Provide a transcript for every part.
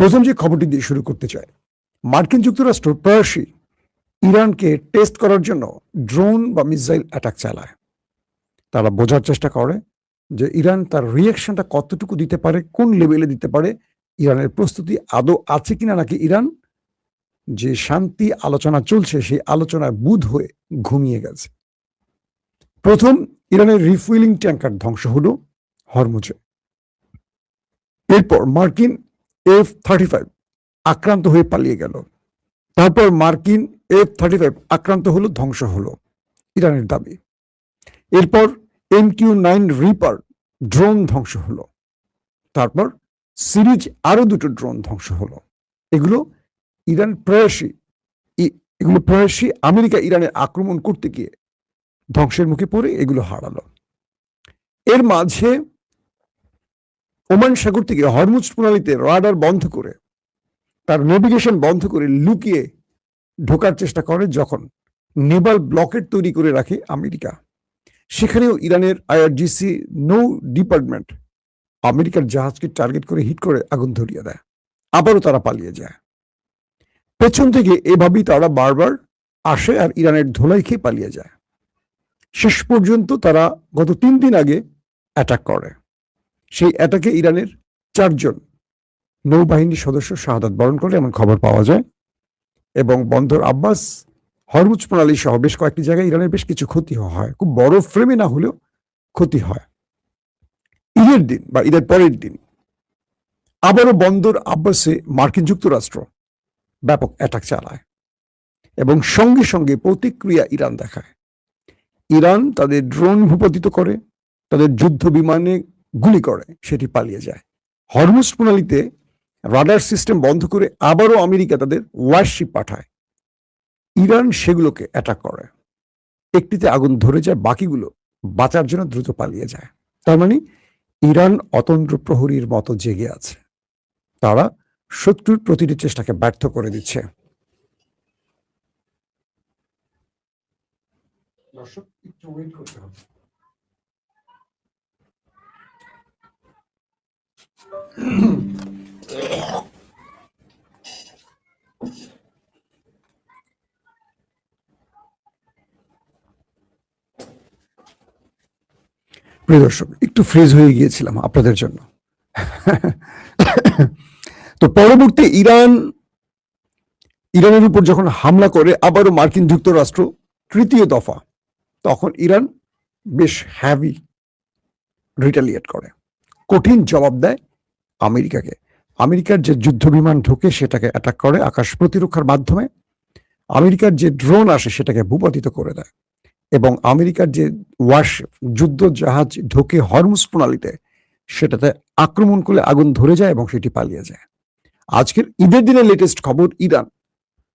প্রথম যে খবরটি দিয়ে শুরু করতে চাই, মার্কিন যুক্তরাষ্ট্র প্রায়শই ইরানকে টেস্ট করার জন্য ড্রোন বা মিসাইল অ্যাটাক চালায়। তারা বোঝার চেষ্টা করে যে ইরান তার রিয়াকশনটা কতটুকু দিতে পারে, কোন লেভেলে দিতে পারে, ইরানের প্রস্তুতি আদৌ আছে কিনা, নাকি ইরান যে শান্তি আলোচনা চলছে সেই আলোচনায় বুঁদ হয়ে ঘুমিয়ে গেছে। প্রথম ইরানের রিফুয়েলিং ট্যাঙ্কার ধ্বংস হলো হরমুজে। এরপর মার্কিন F-35 আক্রান্ত হয়ে পালিয়ে গেল। তারপর মার্কিন F-35 আক্রান্ত হলো, ধ্বংস হলো, ইরানের দাবি। এরপর MQ-9 রিপার ড্রোন ধ্বংস হলো। তারপর সিরিজ আরো দুটো ড্রোন ধ্বংস হলো। এগুলো প্রায়শই আমেরিকা ইরানে আক্রমণ করতে গিয়ে ধ্বংসের মুখে পড়ে এগুলো হারালো। এর মাঝে ওমান সাগর থেকে হরমুজ প্রণালীতে রাডার বন্ধ করে, তার নেভিগেশন বন্ধ করে লুকিয়ে ঢোকার চেষ্টা করে যখন নেভাল ব্লকেট তৈরি করে রাখে আমেরিকা। সেখানেও ইরানের IRGC নৌ ডিপার্টমেন্ট আমেরিকার জাহাজকে টার্গেট করে হিট করে আগুন ধরিয়ে দেয়। আবারও তারা পালিয়ে যায়। পেছন থেকে এভাবেই তারা বারবার আসে আর ইরানের ধোলাই খেয়ে পালিয়ে যায়। শেষ পর্যন্ত তারা গত 3 দিন আগে অ্যাটাক করে। সেই অ্যাটাকে ইরানের 4 জন নৌবাহিনীর সদস্য শাহাদাত বরণ করে এমন খবর পাওয়া যায়। এবং বন্দর আব্বাস, হরমুজ প্রণালী সহ বেশ কয়েকটি জায়গায় ইরানের বেশ কিছু ক্ষতি হয়, খুব বড় ফ্রেমে না হলেও ক্ষতি হয়। ঈদের দিন বা ঈদের পরের দিন আবারও বন্দর আব্বাসে মার্কিন যুক্তরাষ্ট্র ব্যাপক অ্যাটাক চালায় এবং সঙ্গে সঙ্গে প্রতিক্রিয়া ইরান দেখায়। ইরান তাদের ড্রোন ভূপাতিত করে, তাদের যুদ্ধ বিমানে গুলি করে, সেটি পালিয়ে যায়। হরমুজ প্রণালীতে রাডার সিস্টেম বন্ধ করে আবারও আমেরিকা তাদের ওয়ারশিপ পাঠায়। ইরান সেগুলোকে অ্যাটাক করে। একটিতে আগুন ধরে যায়, বাকিগুলো বাঁচার জন্য দ্রুত পালিয়ে যায়। তার মানে ইরান অতন্দ্র প্রহরীর মতো জেগে আছে। তারা শত্রুর প্রতিটি চেষ্টাকে ব্যর্থ করে দিচ্ছে। দর্শক, একটু ওয়েট করতে হবে। প্রিয় দর্শক, একটু ফ্রিজ হয়ে গিয়েছিলাম আপনাদের জন্য। তো পরবর্তী ইরানের উপর যখন হামলা করে আবারও মার্কিন যুক্তরাষ্ট্র তৃতীয় দফা, তখন ইরান বেশ হ্যাভি রিটালিয়েট করে, কঠিন জবাব দেয় আমেরিকাকে। আমেরিকার যে যুদ্ধ বিমান ঢোকে সেটাকে অ্যাটাক করে আকাশ প্রতিরক্ষার মাধ্যমে। আমেরিকার যে ড্রোন আসে সেটাকে ভূপাতিত করে দেয়। এবং আমেরিকার যে ওয়ারশিপ, যুদ্ধ জাহাজ ঢোকে হরমুজ প্রণালীতে, সেটাতে আক্রমণ করলে আগুন ধরে যায় এবং সেটি পালিয়ে যায়। আজকের ঈদের দিনের লেটেস্ট খবর, ইরান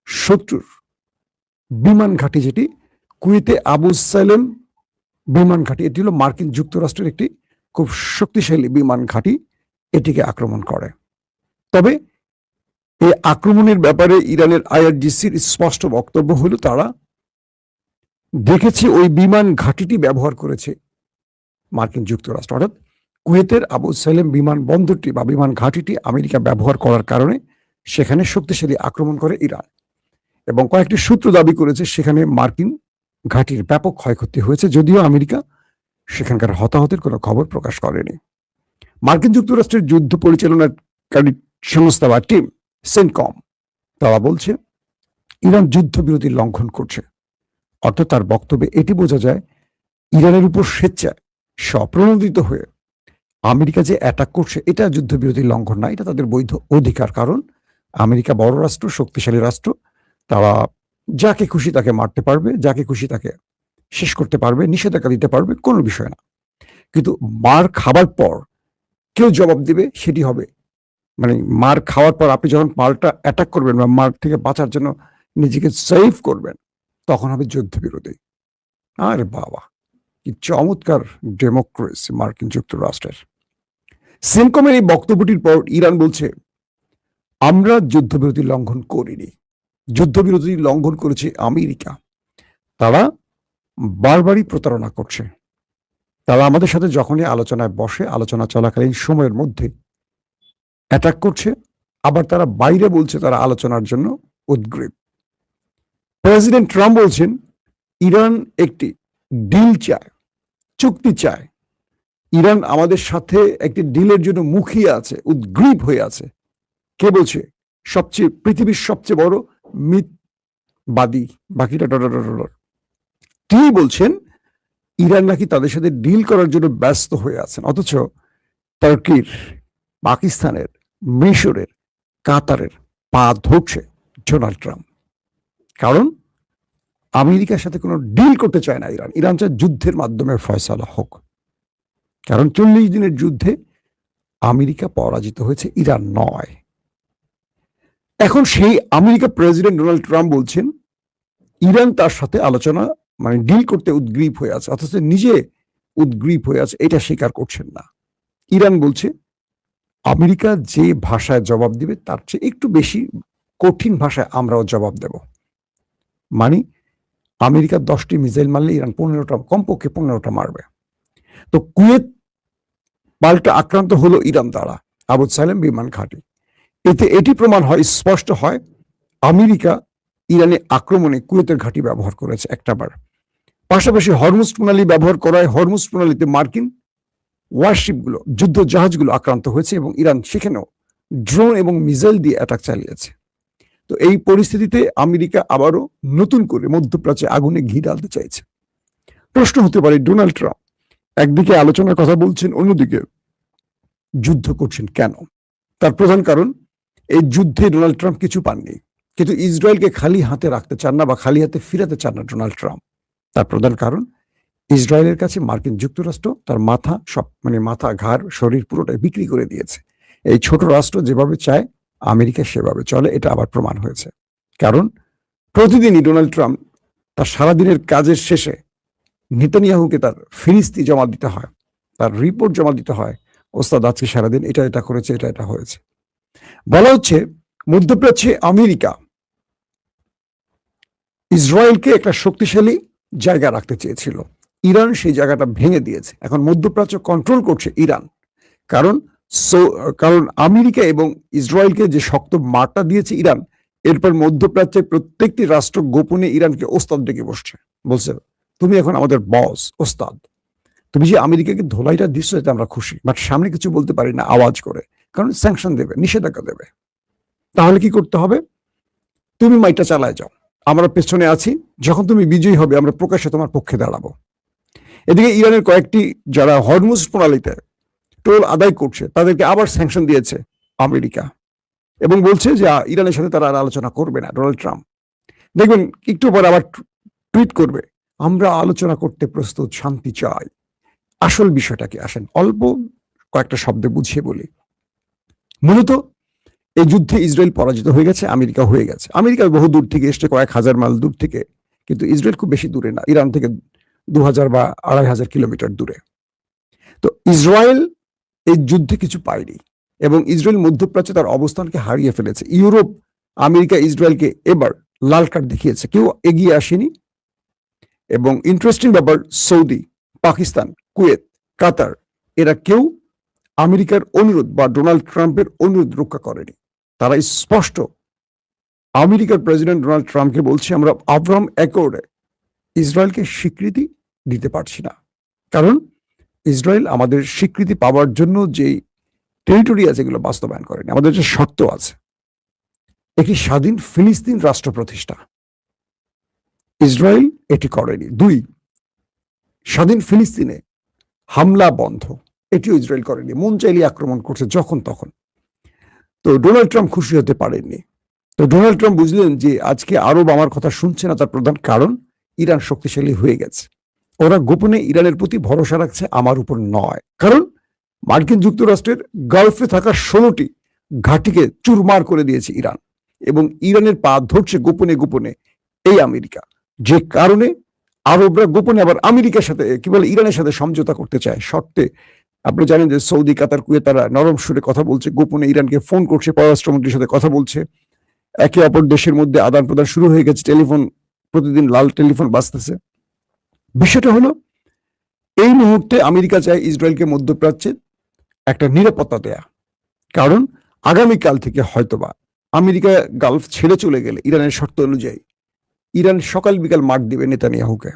শত্রুর বিমান ঘাঁটি, যেটি কুয়েতে আবু সালেম বিমান ঘাঁটি, এটি হলো মার্কিন যুক্তরাষ্ট্রের একটি খুব শক্তিশালী বিমান ঘাঁটি, এটিকে আক্রমণ করে। তবে এই আক্রমণের ব্যাপারে ইরানের IRGCর স্পষ্ট বক্তব্য হলো তারা দেখেছে ওই বিমান ঘাঁটিটি ব্যবহার করেছে মার্কিন যুক্তরাষ্ট্র। অর্থাৎ কুয়েতের আবু সালেম বিমান বন্দরটি বা বিমান ঘাঁটিটি আমেরিকা ব্যবহার করার কারণে সেখানে শক্তিশালী আক্রমণ করে ইরান। এবং কয়েকটি সূত্র দাবি করেছে সেখানে মার্কিন ঘাঁটির ব্যাপক ক্ষয়ক্ষতি হয়েছে, যদিও আমেরিকা সেখানকার হতাহতের কোনো খবর প্রকাশ করেনি। মার্কিন যুক্তরাষ্ট্রের যুদ্ধ পরিচালনাকারী সংস্থা বা টিম সেন্টকম, তারা বলছে ইরান যুদ্ধবিরতি লঙ্ঘন করছে। অর্থাৎ তার বক্তব্যে এটি বোঝা যায় ইরানের উপর স্বেচ্ছায় স্বপ্রণোদিত হয়ে আমেরিকা যে অ্যাটাক করছে এটা যুদ্ধবিরতি লঙ্ঘন না, এটা তাদের বৈধ অধিকার। কারণ আমেরিকা বড় রাষ্ট্র, শক্তিশালী রাষ্ট্র, তারা যাকে খুশি তাকে মারতে পারবে, যাকে খুশি তাকে শেষ করতে পারবে, নিষেধাজ্ঞা দিতে পারবে, কোনো বিষয় না। কিন্তু মার খাবার পর কেউ জবাব দিবে, সেটি হবে মানে মার খাওয়ার পর আপনি যখন পাল্টা অ্যাটাক করবেন বা মার থেকে বাঁচার জন্য নিজেকে সেভ করবেন, তখন হবে যুদ্ধবিরতি। আরে বাবা, কি চমৎকার ডেমোক্রেসি মার্কিন যুক্তরাষ্ট্রের। সেন্টকমের এই বক্তব্যটির পর ইরান বলছে আমরা যুদ্ধবিরতি লঙ্ঘন করিনি, যুদ্ধবিরতি লঙ্ঘন করেছে আমেরিকা। তারা বারবারই প্রতারণা করছে। তারা আমাদের সাথে যখনই আলোচনায় বসে, আলোচনা চলাকালীন সময়ের মধ্যে অ্যাটাক করছে, আবার তারা বাইরে বলছে তারা আলোচনার জন্য উদ্গ্রীব। প্রেসিডেন্ট ট্রাম্প বলছেন ইরান একটি ডিল চায়, চুক্তি চায়। ইরান আমাদের সাথে একটি ডিলের জন্য মুখিয়ে আছে, উদ্গ্রীব হয়ে আছে। কে বলছে? পৃথিবীর সবচেয়ে বড় মিথবাদী, বাকিটা তিনি বলছেন ইরান নাকি তাদের সাথে ডিল করার জন্য ব্যস্ত হয়ে আছেন, অথচ তুর্কির, পাকিস্তানের, মিশরের, কাতারের পা ধরছে ডোনাল্ড ট্রাম্প। কারণ আমেরিকার সাথে কোনো ডিল করতে চায় না ইরান। ইরান চায় যুদ্ধের মাধ্যমে ফয়সালা হোক। কারণ 40 দিনের যুদ্ধে আমেরিকা পরাজিত হয়েছে, ইরান নয়। এখন সেই আমেরিকা প্রেসিডেন্ট ডোনাল্ড ট্রাম্প বলছেন ইরান তার সাথে আলোচনা মানে ডিল করতে উদ্গ্রীব হয়ে আছে, অথচ নিজে উদ্গ্রীব হয়ে আছে, এটা স্বীকার করছেন না। ইরান বলছে আমেরিকা যে ভাষায় জবাব দিবে তার চেয়ে একটু বেশি কঠিন ভাষায় আমরাও জবাব দেব। মানে আমেরিকা 10টি মিসাইল মারলে ইরান 15টা, কমপক্ষে 15টা মারবে। তো কুয়েত পাল্টা আক্রান্ত হলো ইরান দ্বারা, আবু সালেম বিমান ঘাঁটি। এতে এটি প্রমাণ হয়, স্পষ্ট হয়, আমেরিকা ইরানে আক্রমণে কুয়েতের ঘাঁটি ব্যবহার করেছে একটাবার। পাশাপাশি হরমুজ প্রণালী ব্যবহার করায় হরমুজ প্রণালীতে মার্কিন ওয়ারশিপগুলো, যুদ্ধ জাহাজগুলো আক্রান্ত হয়েছে এবং ইরান সেখানেও ড্রোন এবং মিসাইল দিয়ে অ্যাটাক চালিয়েছে। তো এই পরিস্থিতিতে আমেরিকা আবারও নতুন করে মধ্যপ্রাচ্যে আগুনে ঘি ঢালতে চাইছে। প্রশ্ন হতে পারে ডোনাল্ড ট্রাম্প একদিকে আলোচনার কথা বলছেন, অন্যদিকে যুদ্ধ করছেন কেন? তার প্রধান কারণ এই যুদ্ধে ডোনাল্ড ট্রাম্প কিছু পাননি, কিন্তু ইসরায়েলকে খালি হাতে রাখতে চান না বা খালি হাতে ফিরাতে চান না ডোনাল্ড ট্রাম্প। তার প্রধান কারণ ইসরায়েলের কাছে মার্কিন যুক্তরাষ্ট্র তার মাথা, সব মানে মাথা, ঘাড়, শরীর পুরোটাই বিক্রি করে দিয়েছে। এই ছোট রাষ্ট্র যেভাবে চায় আমেরিকা সেভাবে চলে, এটা আবার প্রমাণ হয়েছে। কারণ প্রতিদিনই ডোনাল্ড ট্রাম্প তার সারাদিনের কাজের শেষে নেতানিয়াহুকে তার ফিরিস্তি জমা দিতে হয়, তার রিপোর্ট জমা দিতে হয়, ওস্তাদ আজকে সারাদিন এটা করেছে, এটা হয়েছে। বলা হচ্ছে মধ্যপ্রাচ্যে আমেরিকা ইসরায়েলকে একটা শক্তিশালী জায়গা রাখতে চেয়েছিল, ইরান সেই জায়গাটা ভেঙে দিয়েছে। এখন মধ্যপ্রাচ্য কন্ট্রোল করছে ইরান। কারণ আমেরিকা এবং ইসরায়েলকে যে শক্ত মারটা দিয়েছে ইরান, এরপর মধ্যপ্রাচ্যের প্রত্যেকটি রাষ্ট্র গোপনে ইরানকে ওস্তাদ ডেকে বলছে তুমি এখন আমাদের বস, ওস্তাদ। তুমি যে আমেরিকাকে ধোলাইটা দিচ্ছ এতে আমরা খুশি, বাট সামনে কিছু বলতে পারি না আওয়াজ করে, কারণ স্যাংশন দেবে, নিষেধাজ্ঞা দেবে। তাহলে কি করতে হবে? তুমি মাইটা চালায় যাও, আমরা পেছনে আছি, যখন তুমি বিজয়ী হবে আমরা প্রকাশ্যে তোমার পক্ষে দাঁড়াবো। এদিকে ইরানের কয়েকটি যারা হরমুজ প্রণালীতে টোল আদায় করছে তাদেরকে আবার স্যাংশন দিয়েছে আমেরিকা এবং বলছে যে ইরানের সাথে তারা আর আলোচনা করবে না। ডোনাল্ড ট্রাম্প দেখবেন একটু পর আবার টুইট করবে আমরা আলোচনা করতে প্রস্তুত, শান্তি চাই। আসল বিষয়টাকে আসেন অল্প কয়েকটা শব্দে বুঝিয়ে বলি। মূলত এই যুদ্ধে ইসরায়েল পরাজিত হয়ে গেছে, আমেরিকা হয়ে গেছে। আমেরিকা বহু দূর থেকে এসছে, কয়েক হাজার মাইল দূর থেকে, কিন্তু ইসরায়েল খুব বেশি দূরে না, ইরান থেকে 2000 বা 2500 কিলোমিটার দূরে। তো ইসরায়েল এই যুদ্ধে কিছু পায়নি এবং ইসরায়েল মধ্যপ্রাচ্যে তার অবস্থানকে হারিয়ে ফেলেছে। ইউরোপ, আমেরিকা ইসরায়েলকে এবার লাল কার্ড দেখিয়েছে, কেউ এগিয়ে আসেনি। এবং ইন্টারেস্টিং ব্যাপার, সৌদি, পাকিস্তান, কুয়েত, কাতার, এরা কেউ আমেরিকার অনুরোধ বা ডোনাল্ড ট্রাম্পের অনুরোধ রক্ষা করেনি। তারা স্পষ্ট আমেরিকার প্রেসিডেন্ট ডোনাল্ড ট্রাম্পকে বলছে আমরা আব্রাহাম অ্যাকর্ডে ইসরায়েলকে স্বীকৃতি দিতে পারছি না, কারণ ইসরায়েল আমাদের স্বীকৃতি পাওয়ার জন্য যে টেরিটরি আছে এগুলো বাস্তবায়ন করেনি। আমাদের যে শর্ত আছে, একটি স্বাধীন ফিলিস্তিন রাষ্ট্র প্রতিষ্ঠা, ইসরায়েল এটি করেনি। 2, স্বাধীন ফিলিস্তিনে হামলা বন্ধ, এটিও ইসরায়েল করেনি। মন চাইলে আক্রমণ করছে যখন তখন। তো ডোনাল্ড ট্রাম্প খুশি হতে পারেননি। তো ডোনাল্ড ট্রাম্প বুঝলেন যে আজকে আরব আমার কথা শুনছে না, তার প্রধান কারণ ইরান শক্তিশালী হয়ে গেছে। ওরা গোপনে ইরানের প্রতি ভরসা রাখছে, আমার উপর নয়। কারণ মার্কিন যুক্তরাষ্ট্রের গালফে থাকা 16টি ঘাঁটিকে চুরমার করে দিয়েছে ইরান এবং ইরানের পা ধরছে গোপনে গোপনে এই আমেরিকা, যে কারণে আরবরা গোপনে আবার আমেরিকার সাথে কি বলে ইরানের সাথে সমঝোতা করতে চায় শর্তে। আপনি জানেন যে সৌদি, কাতার, কুয়েত তারা নরম সুরে কথা বলছে, গোপনে ইরানকে ফোন করছে, পররাষ্ট্রমন্ত্রীর সাথে কথা বলছে, একে অপর দেশের মধ্যে আদান প্রদান শুরু হয়ে গেছে, টেলিফোন প্রতিদিন লাল টেলিফোন বাজতেছে। বিষয়টা হলো এই মুহূর্তে আমেরিকা চায় ইসরায়েলকে মধ্যপ্রাচ্যে একটা নিরাপত্তা দেয়া, কারণ আগামীকাল থেকে হয়তোবা আমেরিকা গালফ ছেড়ে চলে গেলে ইরানের শর্ত অনুযায়ী ইরান সকাল বিকাল মার দিবে নেতানিয়াহুকে।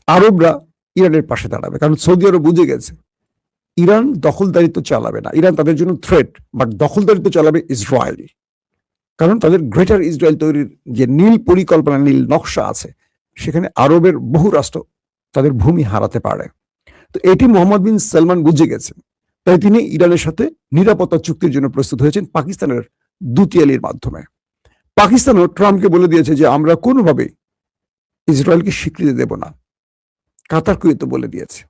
আরবরা ইরানের পাশে দাঁড়াবে, কারণ সৌদি আরব বুঝে গেছে ইরান দখলদারিত্ব চালাবে না, ইরান তাদের জন্য থ্রেট, বাট দখলদারিত্ব চালাবে ইসরায়েল। কারণ তাদের গ্রেটার ইসরায়েল তৈরির যে নীল পরিকল্পনা, নীল নকশা আছে, সেখানে আরবের বহু রাষ্ট্র তাদের ভূমি হারাতে পারে। তো এটি মোহাম্মদ বিন সালমান বুঝে গেছেন, তাই তিনি ইরানের সাথে নিরাপত্তা চুক্তির জন্য প্রস্তুত হয়েছেন পাকিস্তানের দুতিয়ালির মাধ্যমে। পাকিস্তানও ট্রাম্পকে বলে দিয়েছে যে আমরা কোনোভাবেই ইসরায়েলকে স্বীকৃতি দেব না। কাতার কুয়েত বলে দিয়েছে।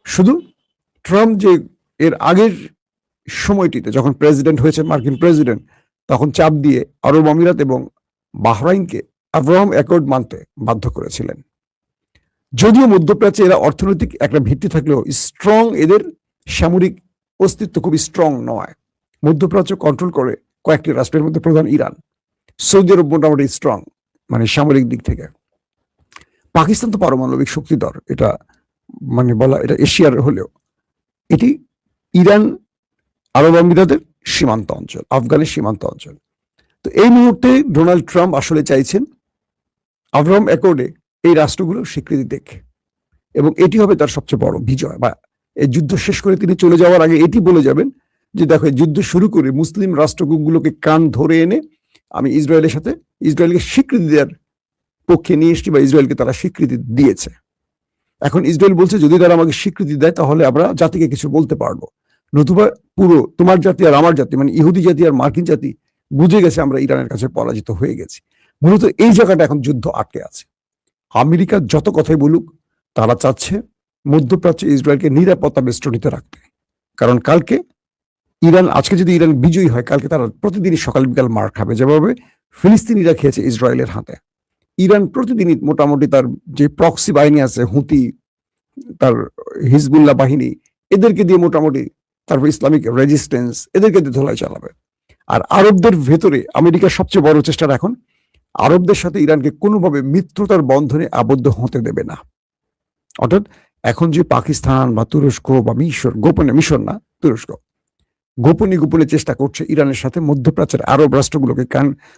শুধু ট্রাম্প যে এর আগের সময়টিতে যখন প্রেসিডেন্ট হয়েছে, মার্কিন প্রেসিডেন্ট, তখন চাপ দিয়ে আরব আমিরাত এবং বাহরাইনকে আব্রাহাম অ্যাকর্ড মানতে বাধ্য করেছিলেন। যদিও মধ্যপ্রাচ্যে এরা অর্থনৈতিক একটা ভিত্তি থাকলেও স্ট্রং, এদের সামরিক অস্তিত্ব খুব স্ট্রং নয়। মধ্যপ্রাচ্য কন্ট্রোল করে কয়েকটি রাষ্ট্রের মধ্যে প্রধান ইরান। সৌদি আরব মোটামুটি স্ট্রং মানে সামরিক দিক থেকে। পাকিস্তান তো পারমাণবিক শক্তিধর, এটা মানে বলা, এটা এশিয়ার হলেও এটি ইরান আরব আমিরাতের সীমান্ত অঞ্চল, আফগানের সীমান্ত অঞ্চল। তো এই মুহূর্তে ডোনাল্ড ট্রাম্প আসলে চাইছেন আব্রাহাম অ্যাকর্ডে এই রাষ্ট্রগুলো স্বীকৃতি দেখ, এবং এটি হবে তার সবচেয়ে বড় বিজয়। বা এই যুদ্ধ শেষ করে তিনি চলে যাওয়ার আগে এটি বলে যাবেন যে দেখো, যুদ্ধ শুরু করে মুসলিম রাষ্ট্রগুলোকে কান ধরে এনে আমি ইসরায়েলের সাথে ইসরায়েলকে স্বীকৃতি দেওয়ার পক্ষে নিয়ে এসেছি, বা ইসরায়েলকে তারা স্বীকৃতি দিয়েছে। এখন ইসরায়েল বলছে যদি তারা আমাকে স্বীকৃতি দেয় তাহলে আমরা জাতিকে কিছু বলতে পারবো, নতুবা পুরো তোমার জাতি আর আমার জাতি, মানে ইহুদি জাতি আর মার্কিন জাতি বুঝে গেছে আমরা ইরানের কাছে পরাজিত হয়ে গেছি। মূলত এই জায়গাটা এখন যুদ্ধ আটকে আছে। আমেরিকা যত কথাই বলুক, তারা চাচ্ছে মধ্যপ্রাচ্যে ইসরায়েলকে নিরাপত্তা বেষ্টনীতে রাখতে। কারণ কালকে ইরান, আজকে যদি ইরান বিজয়ী হয়, কালকে তারা প্রতিদিনই সকাল বিকাল মার খাবে, যেভাবে ফিলিস্তিনিরা খেয়েছে ইসরায়েলের হাতে। ইরান প্রতিদিনই মোটামুটি তার যে প্রক্সি বাহিনী আছে, হুতি, তার হিজবুল্লাহ বাহিনী, এদেরকে দিয়ে মোটামুটি, তারপর ইসলামিক রেজিস্ট্যান্স, এদেরকে দিয়ে ধোলাই চালাবে। আর আরবদের ভেতরে আমেরিকার সবচেয়ে বড় চেষ্টা এখন আরবদের সাথে ইরানকে কোনোভাবে মিত্রতার বন্ধনে আবদ্ধ হতে দেবে না। অর্থাৎ এখন যে পাকিস্তান বা তুরস্ক বা মিশর, গোপনে, মিশর না তুরস্ক, গোপনে গোপনে চেষ্টা করছে ইরানের সাথে মধ্যপ্রাচ্যের আরব রাষ্ট্রগুলোকে,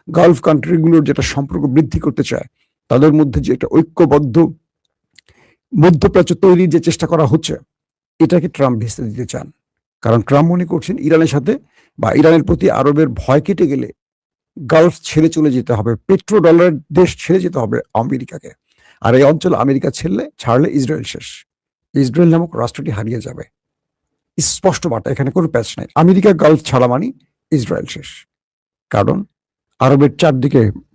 গালফ কান্ট্রিগুলোর যেটা সম্পর্ক বৃদ্ধি করতে চায়, তাদের মধ্যে যে একটা ঐক্যবদ্ধ মধ্যপ্রাচ্য তৈরির যে চেষ্টা করা হচ্ছে, এটাকে ট্রাম্প ভেস্তে দিতে চান। কারণ ট্রাম্প মনে করছেন ইরানের সাথে বা ইরানের প্রতি আরবের ভয় কেটে গেলে গালফ ছেড়ে চলে যেতে হবে, পেট্রো ডলারের দেশ ছেড়ে যেতে হবে আমেরিকাকে। আর এই অঞ্চল আমেরিকা ছাড়লে ইসরায়েল শেষ, ইসরায়েল নামক রাষ্ট্রটি হারিয়ে যাবে। স্পষ্ট বার্তা, এখানে কোনো প্যাচ নাই। আমেরিকা গালফ ছাড়া মানে ইসরায়েল শেষ। কারণ আরবের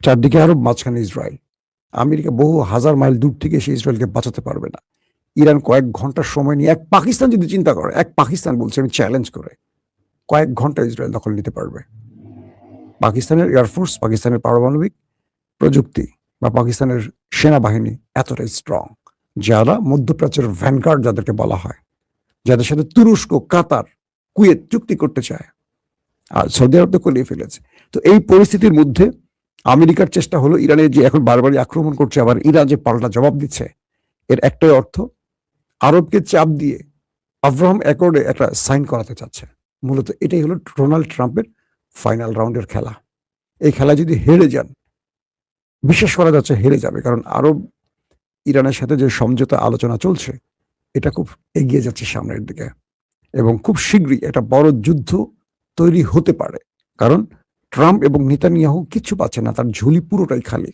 চারদিকে আরব, মাঝখানে ইসরায়েল। আমেরিকা বহু হাজার মাইল দূর থেকে এসে ইসরায়েলকে বাঁচাতে পারবে না। ইরান কয়েক ঘন্টার সময় নিয়ে, এক পাকিস্তান যদি চিন্তা করে, এক পাকিস্তান বলছে আমি চ্যালেঞ্জ করে, কয়েক ঘন্টা ইসরায়েল দখল নিতে পারবে। পাকিস্তানের এয়ারফোর্স, পাকিস্তানের পারমাণবিক প্রযুক্তি বা পাকিস্তানের সেনাবাহিনী এতটাই স্ট্রং, যারা মধ্যপ্রাচ্যের ভ্যানগার্ড যাদেরকে বলা হয়, যাদের সাথে তুরস্ক, কাতার, কুয়েত চুক্তি করতে চায়, আর সৌদি আরব তো কলিয়ে ফেলেছে। তো এই পরিস্থিতির মধ্যে আমেরিকার চেষ্টা হলো ইরানের যে এখন বারবারই আক্রমণ করছে, আবার ইরান যে পাল্টা জবাব দিচ্ছে, এর একটাই অর্থ আরবকে চাপ দিয়ে আব্রাহাম অ্যাকর্ডে একটা সাইন করাতে চাচ্ছে। মূলত এটাই হলো ডোনাল্ড ট্রাম্পের ফাইনাল রাউন্ডের খেলা। এই খেলা যদি হেরে যান, বিশ্বাস করা যাচ্ছে হেরে যাবে, কারণ আরব ইরানের সাথে যে সমঝোতা আলোচনা চলছে, এটা খুব এগিয়ে যাচ্ছে সামনের দিকে, এবং খুব শীঘ্রই একটা বড় যুদ্ধ তৈরি হতে পারে। কারণ ট্রাম্প এবং নেতানিয়াহু কিচ্ছু পাচ্ছে না, তার ঝুলি পুরোটাই খালি।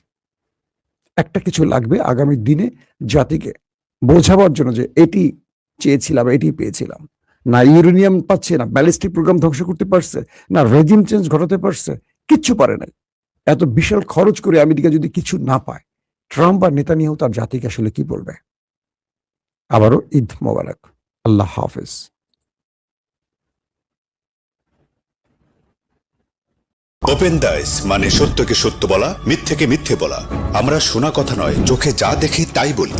একটা কিছু লাগবে আগামী দিনে জাতিকে বোঝাবার জন্য যে এটি চেয়েছিলাম, এটি পেয়েছিলাম। না ইউরেনিয়াম পাচ্ছে, না ব্যালিস্টিক প্রোগ্রাম ধ্বংস করতে পারছে, না রেজিম চেঞ্জ ঘটাতে পারছে, কিচ্ছু পারে নাই। এত বিশাল খরচ করে আমেরিকা যদি কিছু না পায়, ট্রাম্প আর নেতানিয়াহু তার জাতিকে আসলে কি বলবে? আবারও ঈদ মোবারক, আল্লাহ হাফেজ। ওপেন দাইস মানে সত্যকে সত্য বলা, মিথ্যেকে মিথ্যে বলা। আমরা শোনা কথা নয়, চোখে যা দেখি তাই বলি।